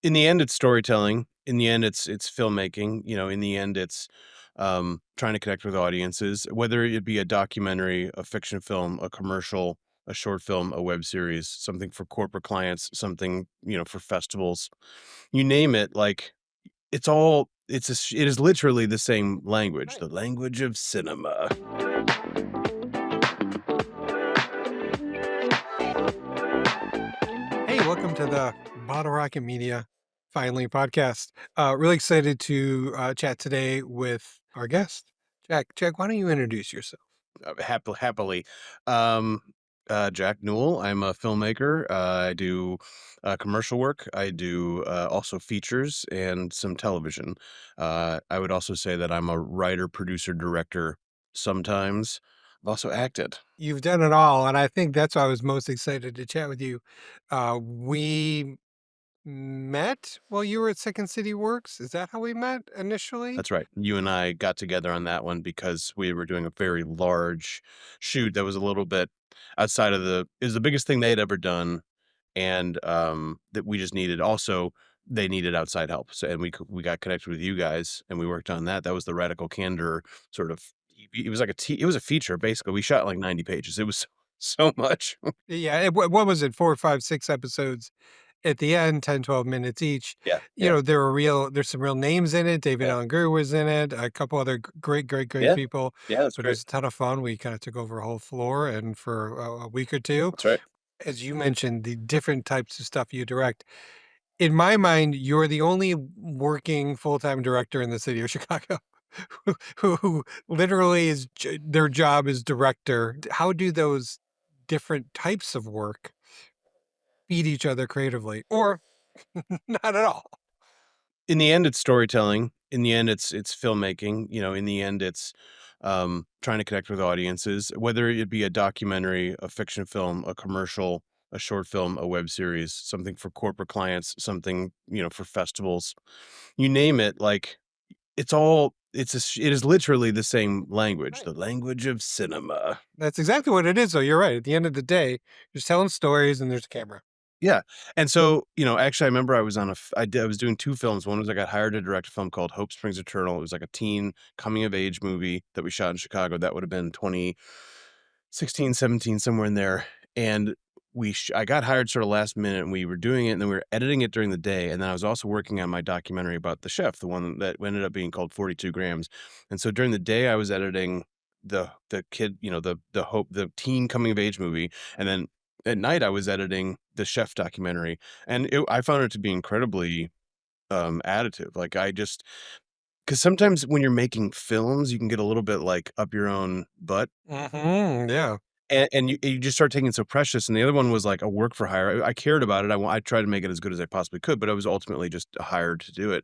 In the end, it's storytelling. In the end, it's filmmaking. In the end, it's trying to connect with audiences, whether it be a documentary, a fiction film, a commercial, a short film, a web series, something for corporate clients, something for festivals. You name it. Like it's all. It is literally the same language, Right. the language of cinema. Hey, welcome to the Bottle Rocket Media Finally podcast. Really excited to chat today with our guest, Jack. Jack, why don't you introduce yourself? Happily. Um, Jack Newell. I'm a filmmaker. I do commercial work. I do also features and some television. I would also say that I'm a writer, producer, director. Sometimes I've also acted. You've done it all, and I think that's why I was most excited to chat with you. We met while you were at Second City Works. Is that how we met initially? That's right. You and I got together on that one because we were doing a very large shoot that was a little bit outside of the. It was the biggest thing they had ever done, and that we just needed. Also, they needed outside help, so and we got connected with you guys, and we worked on that. That was the Radical Candor sort of. It was like it was a feature basically. We shot like 90 pages. It was so much. Yeah. What was it? 4, 5, 6 episodes at the end, 10, 12 minutes each. Yeah, yeah, There's some real names in it. David yeah, Allen Greer was in it, a couple other great yeah, people, yeah. That's but it great. was a ton of fun. We kind of took over a whole floor and for a week or two, That's right. as you mentioned, the different types of stuff you direct. In my mind, you're the only working full-time director in the city of Chicago who literally their job is director. How do those different types of work feed each other creatively or not at all? In the end, it's storytelling. In the end, it's filmmaking. In the end, it's trying to connect with audiences, whether it be a documentary, a fiction film, a commercial, a short film, a web series, something for corporate clients, something for festivals. You name it. Like it's all. It is literally the same language, Right. the language of cinema. That's exactly what it is, though. You're right. At the end of the day, you're just telling stories and there's a camera. Yeah, and so, actually, I remember I was on a f I was doing 2 films. One was I got hired to direct a film called Hope Springs Eternal. It was like a teen coming of age movie that we shot in Chicago. That would have been 2016, 17, somewhere in there, and I got hired sort of last minute, and we were doing it, and then we were editing it during the day, and then I was also working on my documentary about the chef, the one that ended up being called 42 Grams, and so during the day, I was editing the kid, the teen coming of age movie, and then at night, I was editing the chef documentary, and I found it to be incredibly, additive. Like, I just because sometimes when you're making films, you can get a little bit, like, up your own butt, Yeah. and you just start taking it so precious, and the other one was, like, a work for hire. I cared about it. I tried to make it as good as I possibly could, but I was ultimately just hired to do it.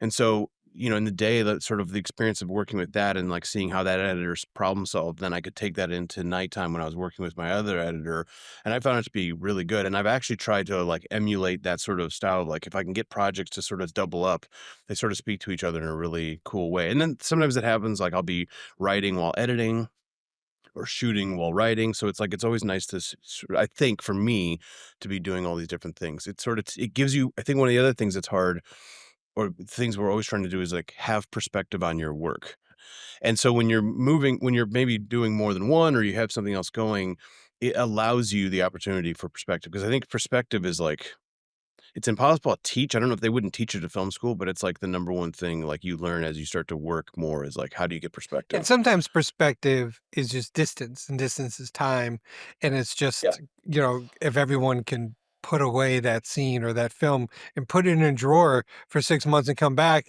And so, in the day, that sort of the experience of working with that and, like, seeing how that editor's problem solved, then I could take that into nighttime when I was working with my other editor, and I found it to be really good, and I've actually tried to, like, emulate that sort of style of, like, if I can get projects to sort of double up, they sort of speak to each other in a really cool way, and then sometimes it happens, like, I'll be writing while editing or shooting while writing, so it's like it's always nice to I think for me to be doing all these different things. It sort of it gives you I think one of the other things that's hard or things we're always trying to do is like have perspective on your work. And so when you're maybe doing more than one or you have something else going, it allows you the opportunity for perspective because I think perspective is like it's impossible to teach. I don't know if they wouldn't teach it at film school, but it's like the number one thing like you learn as you start to work more is like how do you get And perspective? sometimes perspective is just distance, and distance is time. And it's Yeah. just, if everyone can put away that scene or that film and put it in a drawer for 6 months and come back,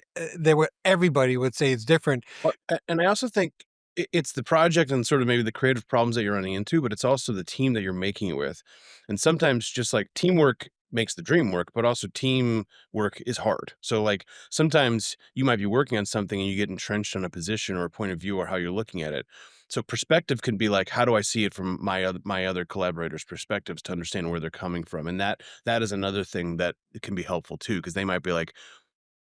everybody would say it's different. Well, and I also think it's the project and sort of maybe the creative problems that you're running into, but it's also the team that you're making it with. And sometimes just like teamwork makes the dream work, but also teamwork is hard. So like sometimes you might be working on something and you get entrenched on a position or a point of view or how you're looking at it. So perspective can be like, how do I see it from my other collaborators' perspectives to understand where they're coming from? And that is another thing that can be helpful too, because they might be like,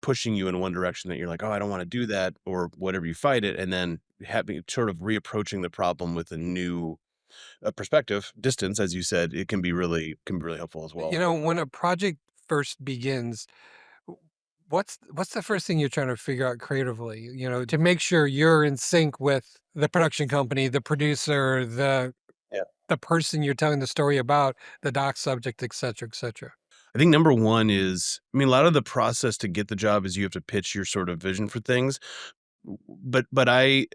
pushing you in one direction that you're like, "Oh, I don't wanna do that," or whatever, you fight it, and then having sort of reapproaching the problem with a new, perspective, distance, as you said, it can be really helpful as well. When a project first begins, what's the first thing you're trying to figure out creatively, to make sure you're in sync with the production company, the producer, Yeah. the person you're telling the story about, the doc subject, et cetera, et cetera? I think number 1 is I mean, a lot of the process to get the job is you have to pitch your sort of vision for things. But I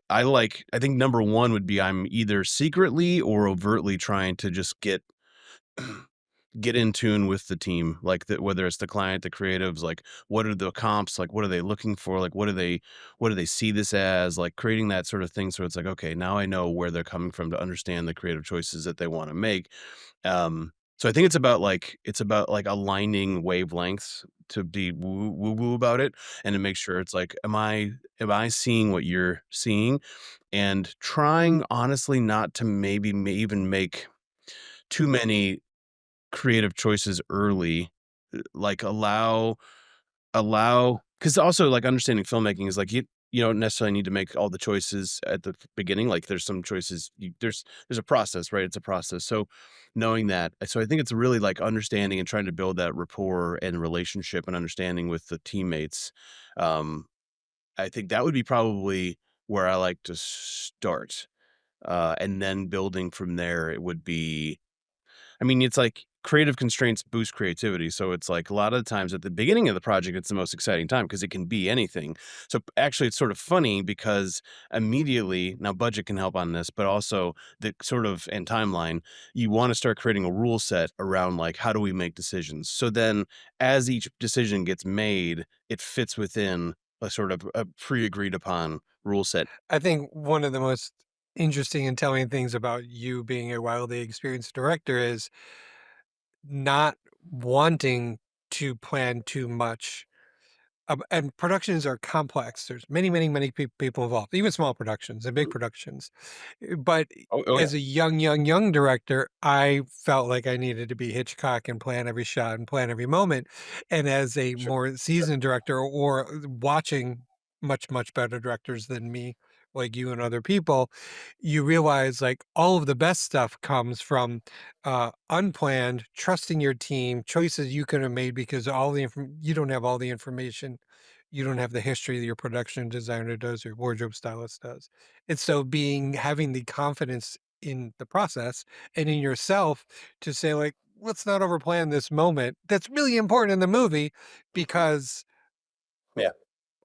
think number 1 would be I'm either secretly or overtly trying to just get in tune with the team, like, whether it's the client, the creatives, like, what are the comps, like, what are they looking for, like, what do they see this as, like, creating that sort of thing so it's like, "Okay, now I know where they're coming from to understand the creative choices that they wanna make." So I think it's about, like, aligning wavelengths to be woo woo about it and to make sure it's like, am I seeing what you're seeing? And trying honestly not to maybe even make too many creative choices early, like, allow because also, like, understanding filmmaking is, like, you don't necessarily need to make all the choices at the beginning, like, there's some choices there's a process, right? It's a process, so knowing that so I think it's really, like, understanding and trying to build that rapport and relationship and understanding with the teammates, um, I think that would be probably where I like to start, and then building from there, it would be I mean, it's like creative constraints boost creativity. So it's like a lot of the times at the beginning of the project, it's the most exciting time because it can be anything. So actually, it's sort of funny because immediately now budget can help on this, but also the sort of and timeline, you want to start creating a rule set around like how do we make decisions. So then as each decision gets made, it fits within a sort of a pre-agreed upon rule set. I think one of the most interesting and telling things about you being a wildly experienced director is not wanting to plan too much. And productions are complex. There's many, many, many people involved, even small productions and big productions. But Oh yeah, as a young director, I felt like I needed to be Hitchcock and plan every shot and plan every moment. And as a sure, more sure, seasoned director, or watching much better directors than me, like you and other people, you realize like all of the best stuff comes from unplanned, trusting your team, choices you could have made because you don't have all the information, you don't have the history that your production designer does or wardrobe stylist does. And so having the confidence in the process and in yourself to say like, let's not overplan this moment. That's really important in the movie because yeah,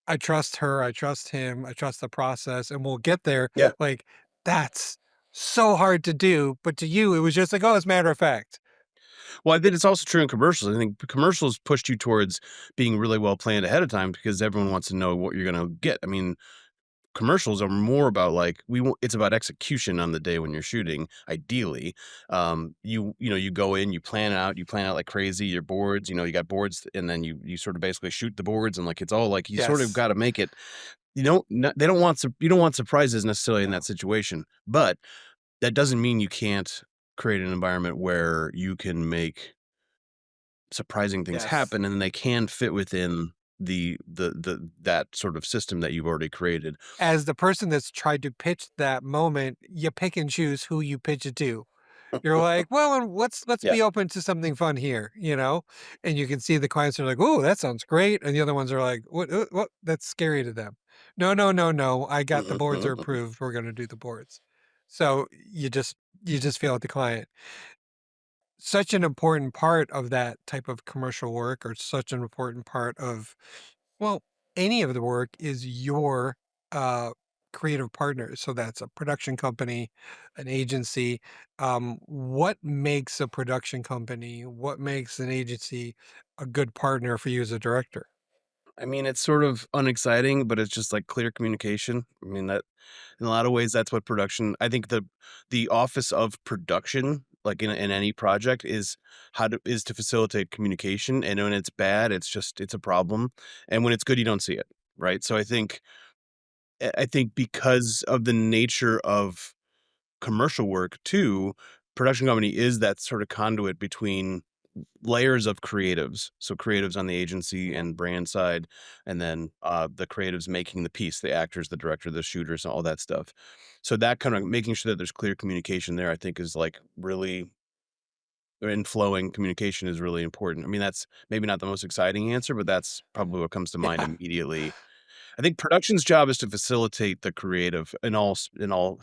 I trust her, I trust him, I trust the process, and we'll get there. yeah. Like, that's so hard to do, but to you, it was just like, "Oh, it's matter of fact." Well, I think it's also true in commercials. I think commercials pushed you towards being really well planned ahead of time because everyone wants to know what you're gonna get. I mean, commercials are more about like it's about execution on the day when you're shooting, ideally. You know, you go in, you plan out like crazy, your boards, you know, you got boards and then you sort of basically shoot the boards and like it's all like you sort of Yes. gotta make it they don't want you don't want surprises necessarily in that No. situation. But that doesn't mean you can't create an environment where you can make surprising things Yes. happen, and they can fit within the that sort of system that you've already created. As the person that's tried to pitch that moment, you pick and choose who you pitch it to. You're like, "Well, let's Yeah. be open to something fun here," you know? And you can see the clients are like, "Oh, that sounds great." And the other ones are like, What? That's scary to them." "No, no, no, no. I got the Mhm, boards are mhm, mhm. approved. We're gonna do the boards." So you just feel at the client. Such an important part of that type of commercial work, or such an important part of, well, any of the work is your uh, creative partners. So that's a production company, an agency. What makes a production company, what makes an agency a good partner for you as a director? I mean, it's sort of unexciting, but it's just like clear communication. I mean, that in a lot of ways, that's what production I think the office of production, like in any project, is to facilitate communication. And when it's bad, it's a problem. And when it's good, you don't see it. Right. So I think because of the nature of commercial work too, production company is that sort of conduit between layers of creatives. So creatives on the agency and brand side, and then the creatives making the piece, the actors, the director, the shooters, all that stuff. So that kind of making sure that there's clear communication there, I think, is like really and flowing communication is really important. I mean, that's maybe not the most exciting answer, but that's probably what comes to mind Yeah. immediately. I think production's job is to facilitate the creative in all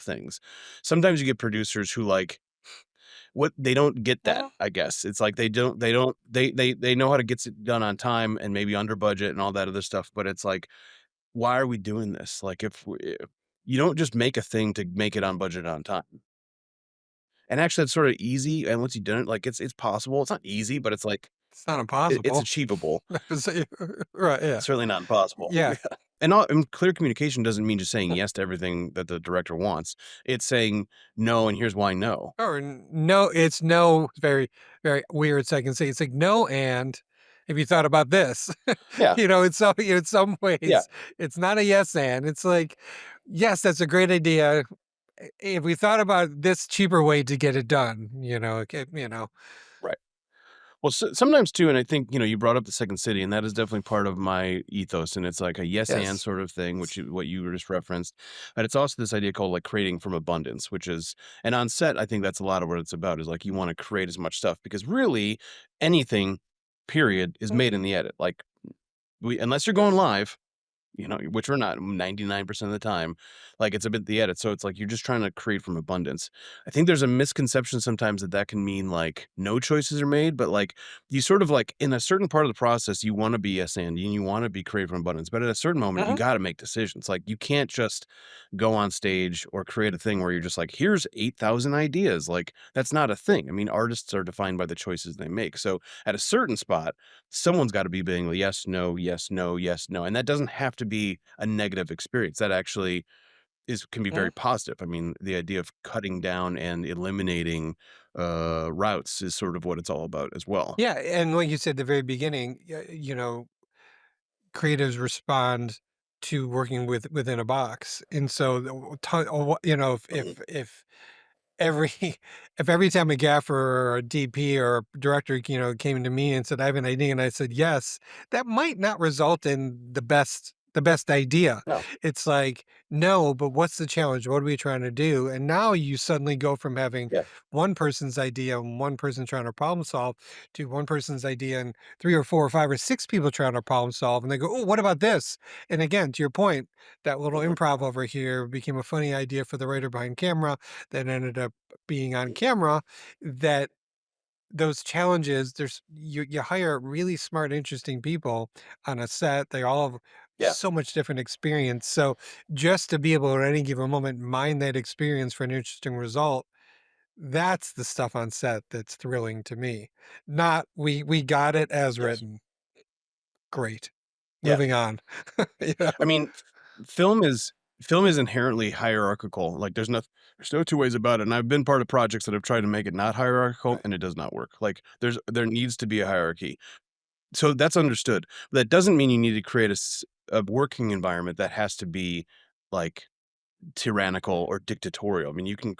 things. Sometimes you get producers who like what they don't get that, Mhm. I guess. It's like they know how to get it done on time and maybe under budget and all that other stuff, but it's like, why are we doing this? Like if you don't just make a thing to make it on budget on time. And actually it's sort of easy, and once you've done it, like it's possible. It's not easy, but it's like It's not it's impossible. achievable. Right, yeah. Certainly not impossible. Yeah. And clear communication doesn't mean just saying yes to everything that the director wants. It's saying no, and here's why no. Or no, it's no, very, very weird second say. It's like, "No, and have you thought about this?" Yeah, In some yeah, ways, it's not a yes and. It's like, "Yes, that's a great idea. If we thought about this cheaper way to get it done," right. Well, sometimes too, and I think you brought up the second city, and that is definitely part of my ethos, and it's like a yes and Yes. sort of thing, what you just referenced, but it's also this idea called like creating from abundance, which is, and on set, I think that's a lot of what it's about, is like you want to create as much stuff because really anything, period, is Mm, made in the edit. Like we, unless you're going live, which we're not 99% of the time. Like it's a bit the edit. So it's like you're just trying to create from abundance. I think there's a misconception sometimes that that can mean like no choices are made, but like you sort of like in a certain part of the process, you want to be yes and you want to be creative from abundance. But at a certain moment, you mhm, got to make decisions. Like you can't just go on stage or create a thing where you're just like, here's 8,000 ideas. Like that's not a thing. I mean, artists are defined by the choices they make. So at a certain spot, someone's got to be being like, yes, no, yes, no, yes, no. And that doesn't have to be a negative experience. That actually can be mhm. very positive. I mean, the idea of cutting down and eliminating routes is sort of what it's all about as well. Yeah, and like you said at the very beginning, creatives respond to working within a box, and so if every if every time a gaffer or a DP or a director, came to me and said, "I have an idea," and I said, "Yes," that might not result in the best idea. No. It's like, "No, but what's the challenge? What are we trying to do?" And now you suddenly go from having Yeah. one person's idea and one person trying to problem solve to one person's idea and 3 or 4 or 5 or 6 people trying to problem solve, and they go, "Oh, what about this?" And again, to your point, that little Mhm. improv over here became a funny idea for the writer behind camera that ended up being on camera. That those challenges, you hire really smart, interesting people on a set. They all have Yeah. so much different experience. So just to be able to at any given moment mine that experience for an interesting result, that's the stuff on set that's thrilling to me. Not we got it as Yes. written. Great. Yeah. Moving on. You know? I mean, film is film is inherently hierarchical. Like there's no two ways about it. And I've been part of projects that have tried to make it not hierarchical Right. and it does not work. Like there needs to be a hierarchy. So that's understood. But that doesn't mean you need to create a working environment that has to be like tyrannical or dictatorial. I mean, you can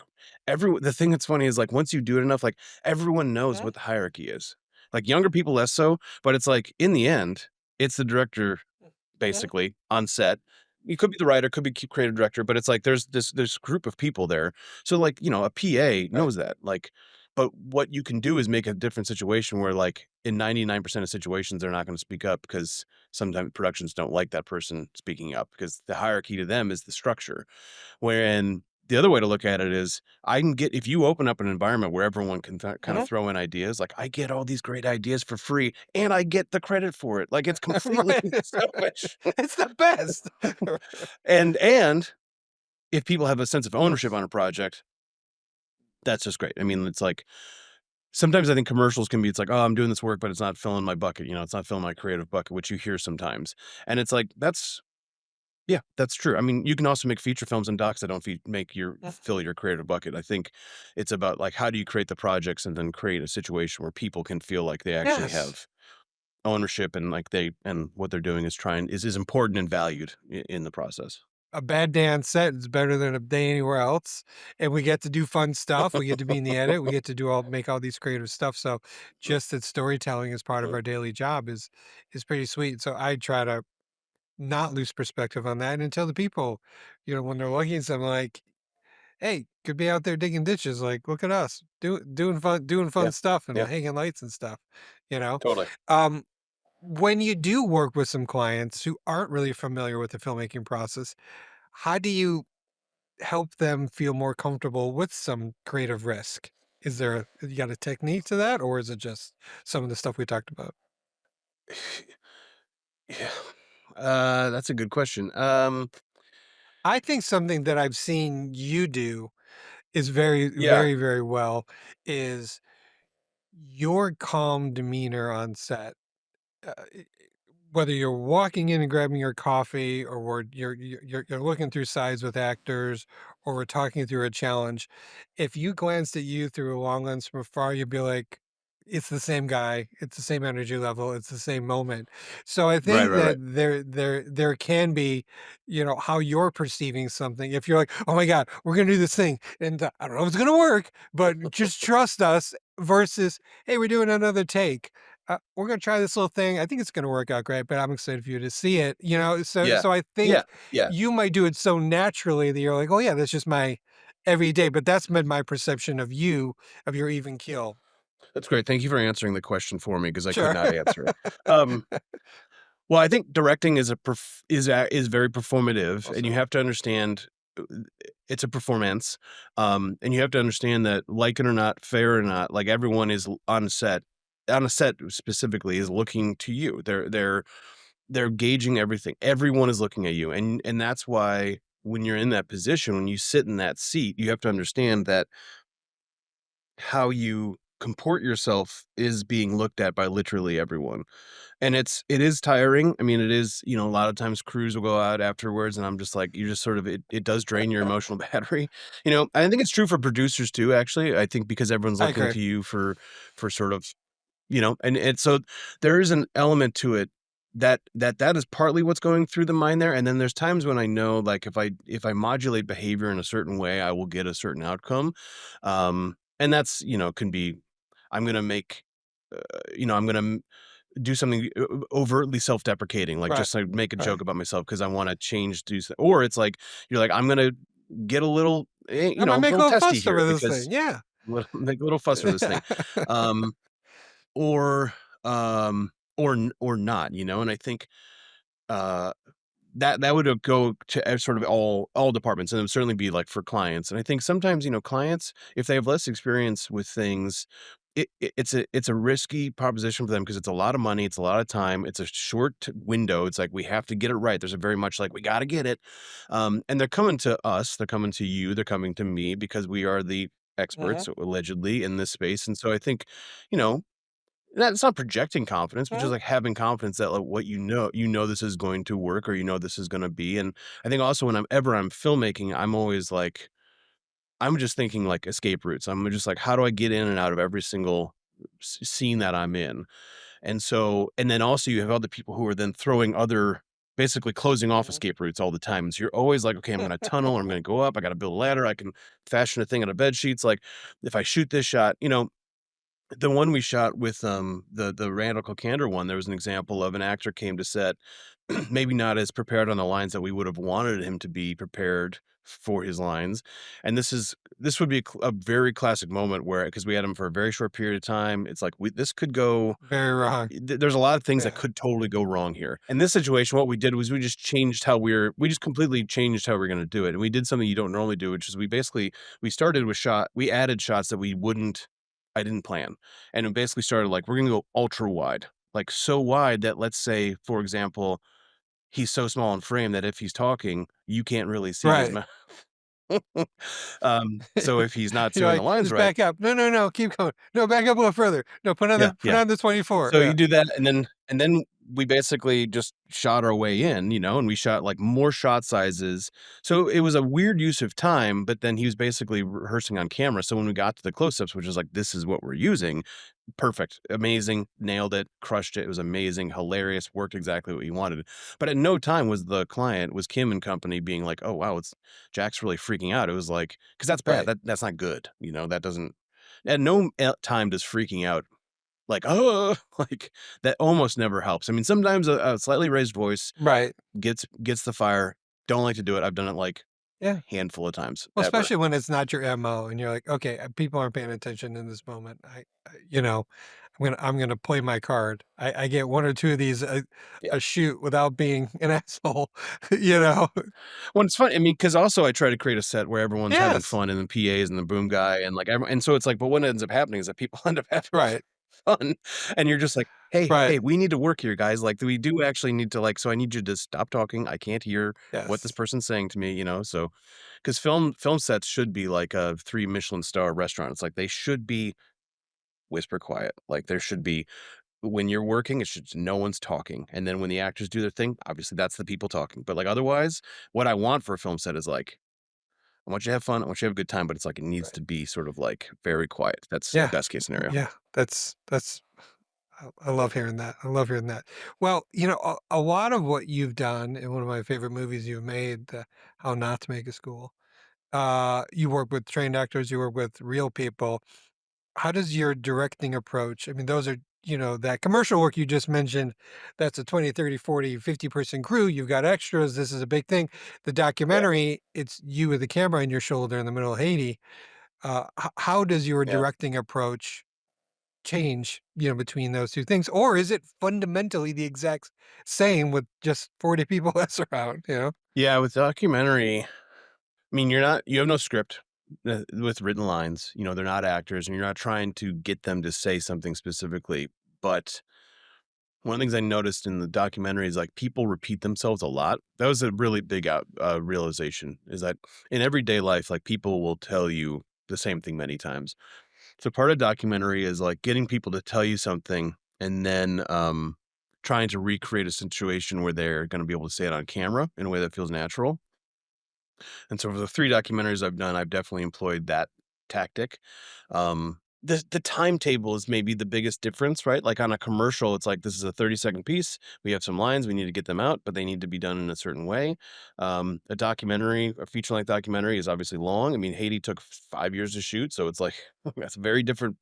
the thing that's funny is like once you do it enough, like everyone knows Mhm. what the hierarchy is. Like younger people less so, but it's like in the end, it's the director Mhm. basically on set. You could be the writer, could be creative director, but it's like there's this group of people there. So like, a PA Right. knows that. Like, but what you can do is make a different situation where like in 99% of situations they're not going to speak up because sometimes productions don't like that person speaking up because the hierarchy to them is the structure. Wherein the other way to look at it is I can get if you open up an environment where everyone can kind of Mhm. throw in ideas, like I get all these great ideas for free and I get the credit for it. Like it's completely Right. selfish. It's the best. And if people have a sense of ownership on a project, that's just great. I mean, it's like sometimes I think commercials can be it's like, "Oh, I'm doing this work, but it's not filling my bucket," it's not filling my creative bucket, which you hear sometimes. And it's like, yeah, that's true. I mean, you can also make feature films and docs that don't make your fill your creative bucket. I think it's about like how do you create the projects and then create a situation where people can feel like they actually Yes. have ownership and like and what they're doing is important and valued in the process. A bad day on set is better than a day anywhere else, and we get to do fun stuff, we get to be in the edit, we get to make all these creative stuff, so just that storytelling as part of our daily job is pretty sweet, so I try to not lose perspective on that and tell the people, when they're looking at something like, hey, could be out there digging ditches, like, look at us, doing Yeah. fun stuff and Yeah. hanging lights and stuff, you know? Totally. Um, when you do work with some clients who aren't really familiar with the filmmaking process, how do you help them feel more comfortable with some creative risk? Is there you got a technique to that, or is it just some of the stuff we talked about? Yeah. That's a good question. I think something that I've seen you do is very, Yeah. very, very well is your calm demeanor on set. Whether you're walking in and grabbing your coffee, or you're looking through sides with actors, or we're talking through a challenge, if you glanced at you through a long lens from afar, you'd be like, it's the same guy, it's the same energy level, it's the same moment. So I Right, think right, that right. there can be, how you're perceiving something. If you're like, oh my God, we're gonna do this thing, and I don't know if it's gonna work, but just trust us, versus, hey, we're doing another take, we're gonna try this little thing. I think it's gonna work out great, but I'm excited for you to see it. So Yeah. I Yeah. think Yeah. you might do it so naturally that you're like, oh yeah, that's just my everyday. But that's been my perception of you, of your even keel. That's great. Thank you for answering the question for me because I could Sure. not answer it. Um, well, I think directing is is very performative, and you Also, have to understand uh, it's a performance, and you have to understand that, like it or not, fair or not, like everyone is on a set specifically is looking to you. They're gauging everything. Everyone is looking at you, and that's why when you're in that position, when you sit in that seat, you have to understand that how you comport yourself is being looked at by literally everyone. And it is tiring. I mean, it is, a lot of times crews will go out afterwards and I'm just like, you just sort of it does drain your emotional battery. I think it's true for producers too, actually. I think because everyone's I looking agree. to you for sort of, and so there is an element to it that is partly what's going through the mind there. And then there's times when I know, like, if I modulate behavior in a certain way, I will get a certain outcome. And that's, can be I'm gonna make I'm gonna do something overtly self-deprecating, like, Right. just, like, make a Right. joke about myself because I wanna change, or it's like, you're like, "I'm gonna get a little, I'm gonna a make a little little testy fuss over here this because thing. Yeah. make a little fuss with this thing." Um, or, or not, and I think, uh that would, go to, sort of all departments, and it would certainly be, like, for clients, and I think sometimes, clients, if they have less experience with things, it's a risky proposition for them because it's a lot of money, it's a lot of time, it's a short window, it's like, we have to get it right, there's a very much like, "We gotta get it," and they're coming to us, they're coming to you, they're coming to me because we are the Hmm. experts, allegedly, in this space, and so I think, you know that's not projecting confidence, but Hmm. just, like, having confidence that, like, what this is going to work, or this is gonna be, and I think also when I'm filmmaking, I'm always like I'm just thinking, like, escape routes. I'm just like, "How do I get in and out of every single scene that I'm in?" And then also you have other people who are then throwing other basically closing off Hmm. escape routes all the time, and so you're always like, "Okay, I'm gonna tunnel, or I'm gonna go up, I gotta build a ladder, I can fashion a thing out of bed sheets, like, if I shoot this shot," the one we shot with, the Randall Candor one, there was an example of an actor came to set, maybe not as prepared on the lines that we would have wanted him to be prepared for his lines, and this would be a very classic moment where, because we had him for a very short period of time, it's like, this could go Very wrong. there's a lot of things that Yeah. could totally go wrong here. In this situation, what we did was we just completely changed how we're gonna do it, and we did something you don't normally do, which is we added shots that I didn't plan, and it basically started like, we're gonna go ultra wide, like, so wide that, let's say, for example, he's so small in frame that if he's talking, you can't really see his Right. mouth. So if he's not You're doing the like, lines just right. back up. No, no, no, keep going. No, back up a little further. No, Yeah, put yeah. on the 24. So Yeah. you do that, and then we basically just shot our way in, and we shot, like, more shot sizes. So it was a weird use of time, but then he was basically rehearsing on camera, so when we got to the close-ups, which is like, "This is what we're using," perfect, amazing, nailed it, crushed it, it was amazing, hilarious, worked exactly what you wanted. But at no time was Kim and company being like, "Oh, wow, it's Jack's really freaking out." It was like, because that's bad, Right. that's not good, that doesn't at no time does freaking out like, "Oh," like, that almost never helps. I mean, sometimes a slightly raised voice Right. gets the fire. Don't like to do it. I've done it, like, Yeah. handful of times Well, ever. especially when it's not your MO and you're like, "Okay, people aren't paying attention in this moment. You know, I'm gonna play my card. I get 1 or 2 of these Yeah. a shoot without being an asshole," you know? Well, it's fun. I mean, because also I try to create a set where everyone's having Yes. fun and the PAs and the boom guy and like, and so it's like, but what ends up happening is that people end up having Right. fun, and you're just like, Right. hey, we need to work here, guys. Like, we do actually need to like, so I need you to stop talking. I can't hear what this Yes. person's saying to me, you know. So, because film sets should be like a 3 Michelin star restaurant. It's like they should be whisper quiet. Like there should be when you're working, it's just no one's talking. And then when the actors do their thing, obviously that's the people talking. But like otherwise, what I want for a film set is like, I want you to have fun. I want you to have a good time, but it's like it needs Right. to be sort of like very quiet. That's Yeah. best case scenario. Yeah. That's I love hearing that. I love hearing that. Well, a lot of what you've done in one of my favorite movies you've made, How Not to Make a School, you work with trained actors, you work with real people. How does your directing approach, I mean, those are, that commercial work you just mentioned, that's a 20, 30, 40, 50-person crew. You've got extras. This is a big thing. The Yeah. documentary, it's you with the camera on your shoulder in the middle of Haiti. How does your Yeah. directing approach change, between those 2 things? Or is it fundamentally the exact same with just 40 people less around, you know? Yeah. With documentary, I mean, you have no script with written lines. You know, they're not actors and you're not trying to get them to say something specifically. But one of the things I noticed in the documentary is like people repeat themselves a lot. That was a really big realization is that in everyday life, like people will tell you the same thing many times. So part of documentary is like getting people to tell you something and then trying to recreate a situation where they're going to be able to say it on camera in a way that feels natural. And so for the 3 documentaries I've done, I've definitely employed that tactic. The timetable is maybe the biggest difference, right? Like on a commercial, it's like this is a 30-second piece. We have some lines, we need to get them out, but they need to be done in a certain way. A documentary, a feature-length documentary is obviously long. I mean, Haiti took 5 years to shoot, so it's like that's very different.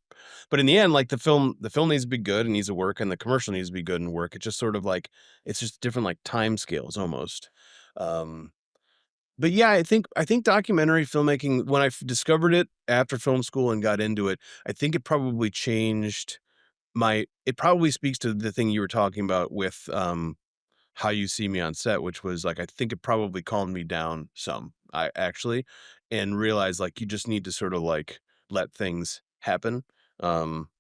But in the end, like the film needs to be good and needs to work, and the commercial needs to be good and work. It's just sort of like it's just different like time scales almost. Um, but yeah, I think documentary filmmaking, when discovered it after film school and got into it, I think it probably changed it probably speaks to the thing you were talking about with, how you see me on set, which was, like, I think it probably calmed me down some, I actually, and realized, like, you just need to sort of, like, let things happen, um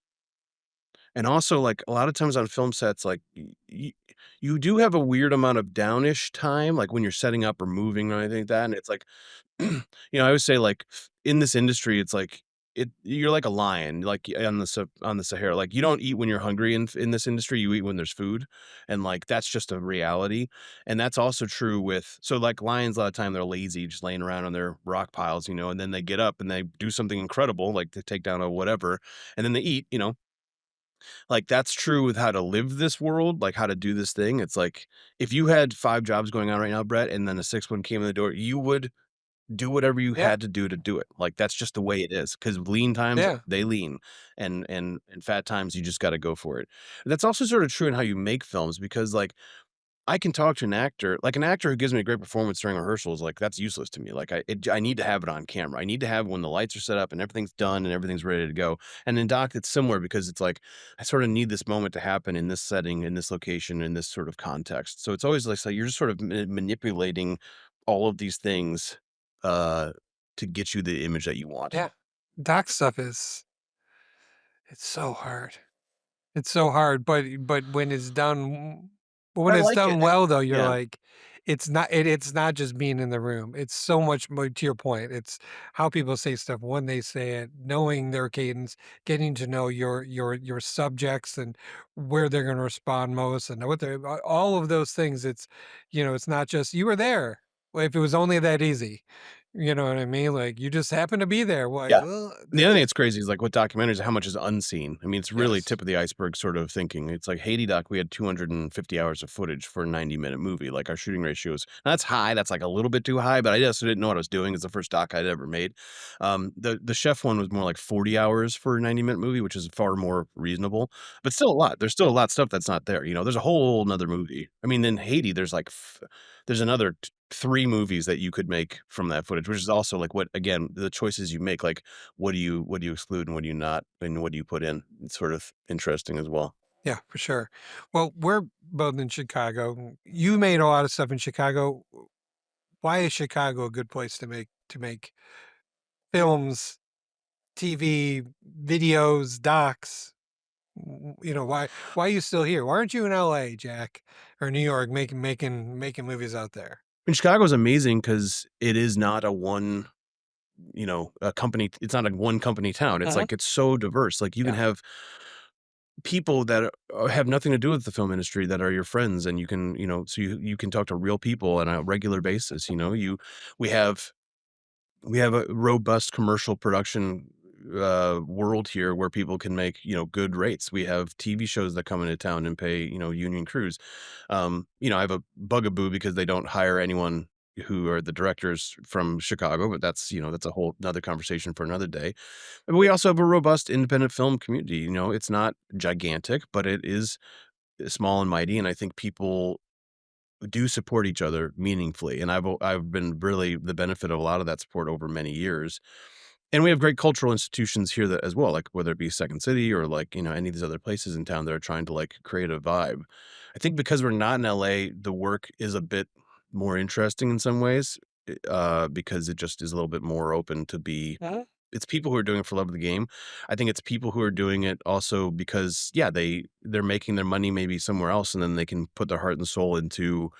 and also, like, a lot of times on film sets, like, you do have a weird amount of downish time, like, when you're setting up or moving or anything like that, and it's like, I always say, like, in this industry, it's like you're like a lion, like, on the Sahara, like, you don't eat when you're hungry in this industry, you eat when there's food, and, like, that's just a reality, and that's also true with so, like, lions, a lot of time, they're lazy, just laying around on their rock piles, and then they get up and they do something incredible, like, to take down a whatever, and then they eat. Like, that's true with how to live this world, like, how to do this thing. It's like, if you had 5 jobs going on right now, Brett, and then a 6th one came in the door, you would do whatever you Yeah. had to do it. Like, that's just the way it is. Because lean times, Yeah. they lean, and fat times, you just gotta go for it. That's also sort of true in how you make films because, like, I can talk to an actor like, an actor who gives me a great performance during rehearsals, like, that's useless to me, like, I need to have it on camera. I need to have when the lights are set up and everything's done and everything's ready to go, and in doc, it's similar because it's like, I sorta need this moment to happen in this setting, in this location, in this sort of context, so it's always like so you're just sort of manipulating all of these things, uh, to get you the image that you want. Yeah. Doc stuff it's so hard. It's so hard, but when it's done but when I it's like it. done well, though, you're Yeah. like, it's not just being in the room. It's so much more to your point. It's how people say stuff, when they say it, knowing their cadence, getting to know your subjects and where they're gonna respond most and what they're all of those things. It's not just, "You were there." Well, if it was only that easy, you know what I mean? Like, you just happen to be there. Why, Yeah. well, The other that's thing that's crazy is, like, with documentaries, how much is unseen. I mean, it's really yes. tip of the iceberg sort of thinking. It's like Haiti Doc, we had 250 hours of footage for a 90-minute movie, like, our shooting ratios that's high, that's, like, a little bit too high, but I just didn't know what I was doing. It's the first doc I'd ever made. The chef one was more like 40 hours for a 90-minute movie, which is far more reasonable, but still a lot. There's still a lot of stuff that's not there, there's a whole 'nother movie. I mean, in Haiti, there's, like, there's another 3 movies that you could make from that footage, which is also like what again, the choices you make, like what do you exclude and what do you not, and what do you put in? It's sort of interesting as well. Yeah, for sure. Well, we're both in Chicago. You made a lot of stuff in Chicago. Why is Chicago a good place to make films, TV, videos, docs? You know, why are you still here? Why aren't you in LA, Jack, or New York making movies out there? And Chicago is amazing because it is not a one, a company it's not a one company town. It's Uh-huh. like it's so diverse. Like, you can Yeah. have people that have nothing to do with the film industry that are your friends, and you can, so you can talk to real people on a regular basis, we have we have a robust commercial production world here where people can make, good rates. We have TV shows that come into town and pay, union crews. I have a bugaboo because they don't hire anyone who are the directors from Chicago, but that's a whole another conversation for another day. And we also have a robust independent film community. It's not gigantic, but it is small and mighty, and I think people do support each other meaningfully, and I've been really the benefit of a lot of that support over many years. And we have great cultural institutions here that as well, like whether it be Second City or like, any of these other places in town that are trying to like create a vibe. I think because we're not in LA, the work is a bit more interesting in some ways, because it just is a little bit more open to be it's people who are doing it for love of the game. I think it's people who are doing it also because, yeah, they're making their money maybe somewhere else, and then they can put their heart and soul into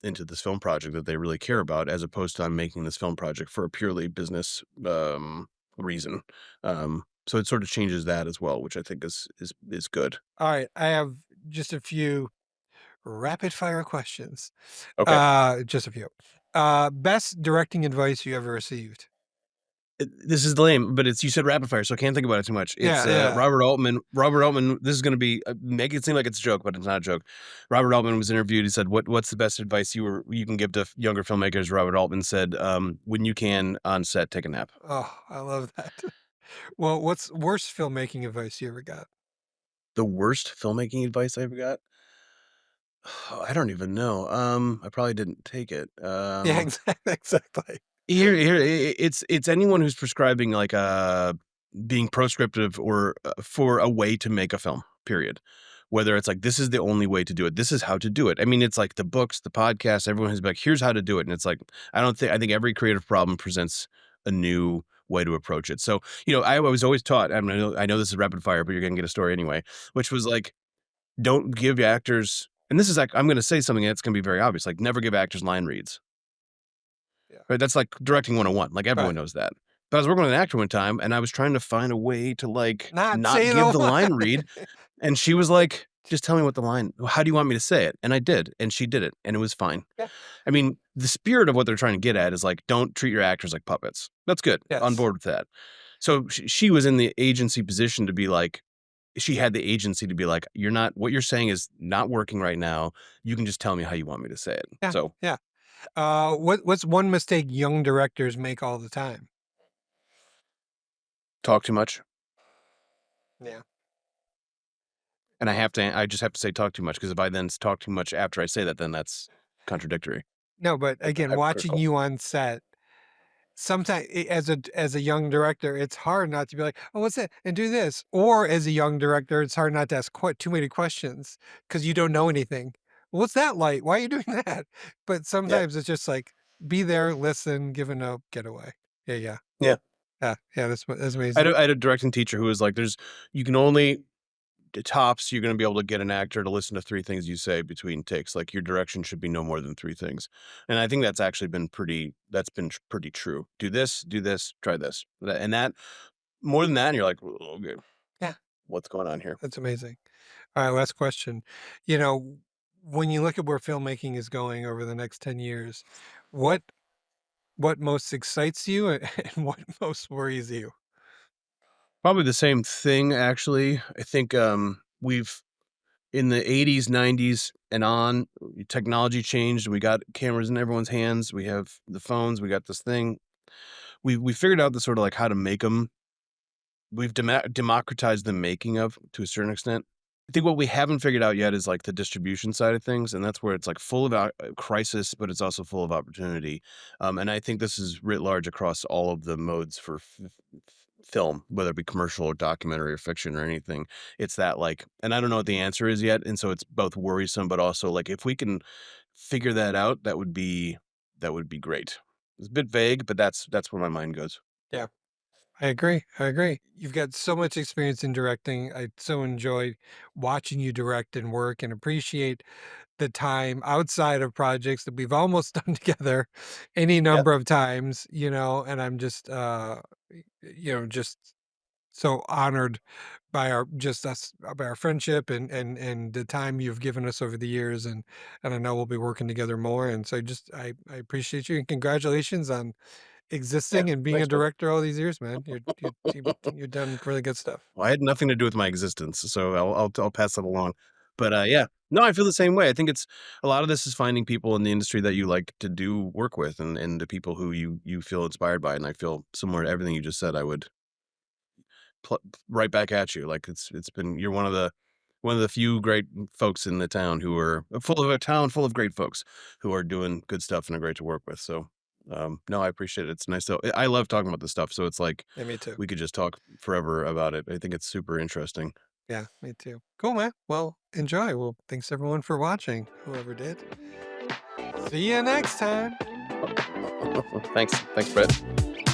this film project that they really care about, as opposed to I'm making this film project for a purely business reason. So it sort of changes that as well, which I think is good. All right, I have just a few rapid fire questions. Okay. Just a few. Best directing advice you ever received? This is lame, but it's you said rapid fire, so I can't think about it too much. It's, Yeah, yeah. Robert Altman. Robert Altman, this is gonna be make it seem like it's a joke, but it's not a joke. Robert Altman was interviewed, he said, "What's the best advice you can give to younger filmmakers?" Robert Altman said, "When you can, on set, take a nap." Oh, I love that. Well, what's worst filmmaking advice you ever got? The worst filmmaking advice I ever got? I don't even know. I probably didn't take it. Yeah, exactly. It's anyone who's prescribing like, being proscriptive or, for a way to make a film, period. Whether it's like, "This is the only way to do it. This is how to do it." I mean, it's like the books, the podcasts, everyone has been like, "Here's how to do it," and it's like, I think every creative problem presents a new way to approach it. So, I was always taught, I know this is rapid fire, but you're gonna get a story anyway, which was like, don't give actors and this is like I'm gonna say something that's gonna be very obvious, like, never give actors line reads. Yeah. Right, that's like directing 101, like, everyone Right. knows that. But I was working with an actor one time, and I was trying to find a way to, like, Not not say give the the line line. read, and she was like, "Just tell me what the line how do you want me to say it?" And I did, and she did it, and it was fine. Yeah. I mean, the spirit of what they're trying to get at is, like, don't treat your actors like puppets. That's good, on Yes. board with that. So, she was in the agency position to be like she had the agency to be like, "You're not what you're saying is not working right now. You can just tell me how you want me to say it." Yeah, So, yeah. What's one mistake young directors make all the time? talk too much. Yeah. And I just have to say talk too much because if I then talk too much after I say that, then that's contradictory. No, but That's again, watching hypocritical. you on set, sometimes as a young director, it's hard not to be like, "Oh, what's that?" and do this. Or as a young director, it's hard not to ask quite too many questions because you don't know anything. "What's that like? Why are you doing that?" But Yeah. sometimes it's just like, be there, listen, give a note, get away. Yeah, yeah. Yeah. Yeah, yeah, that's amazing. I had a directing teacher who was like, "There's you can only the tops you're gonna be able to get an actor to listen to 3 things you say between takes. Like, your direction should be no more than 3 things." And I think that's actually been pretty true. Do this, try this." And that more than that, and you're like, "Well, okay, Yeah, what's going on here?" that's amazing. All right, last question. You know, when you look at where filmmaking is going over the next 10 years, what what most excites you and what most worries you? Probably the same thing, actually. I think, we've in the '80s, '90s, and on, technology changed, and we got cameras in everyone's hands, we have the phones, we got this thing. We figured out the sort of, like, how to make them. We've democratized the making of to a certain extent. I think what we haven't figured out yet is, like, the distribution side of things, and that's where it's, like, full of crisis, but it's also full of opportunity, and I think this is writ large across all of the modes for film, whether it be commercial or documentary or fiction or anything. It's that, like, and I don't know what the answer is yet, and so it's both worrisome, but also, like, if we can figure that out, that would be great. It's a bit vague, but that's where my mind goes. Yeah. I agree. I agree. You've got so much experience in directing. I so enjoy watching you direct and work and appreciate the time outside of projects that we've almost done together any Yeah. number of times, and I'm just just so honored by our friendship and the time you've given us over the years, and I know we'll be working together more, and so I appreciate you and congratulations on Yeah. existing and being a Thanks, man. director all these years, man. You've done really good stuff. Well, I had nothing to do with my existence, so I'll pass that along. But, yeah. No, I feel the same way. I think it's a lot of this is finding people in the industry that you like to do work with and the people who you feel inspired by, and I feel similar to everything you just said, I would pl right back at you, like, it's been you're one of the few great folks in the town who are full of a town full of great folks who are doing good stuff and are great to work with, so, no, I appreciate it. It's nice to I love talking about this stuff, so it's like Yeah, me too. we could just talk forever about it. I think it's super interesting. Yeah, me too. Cool, man. Well, enjoy. Well, thanks everyone for watching, whoever did. See you next time. Thanks, Brett.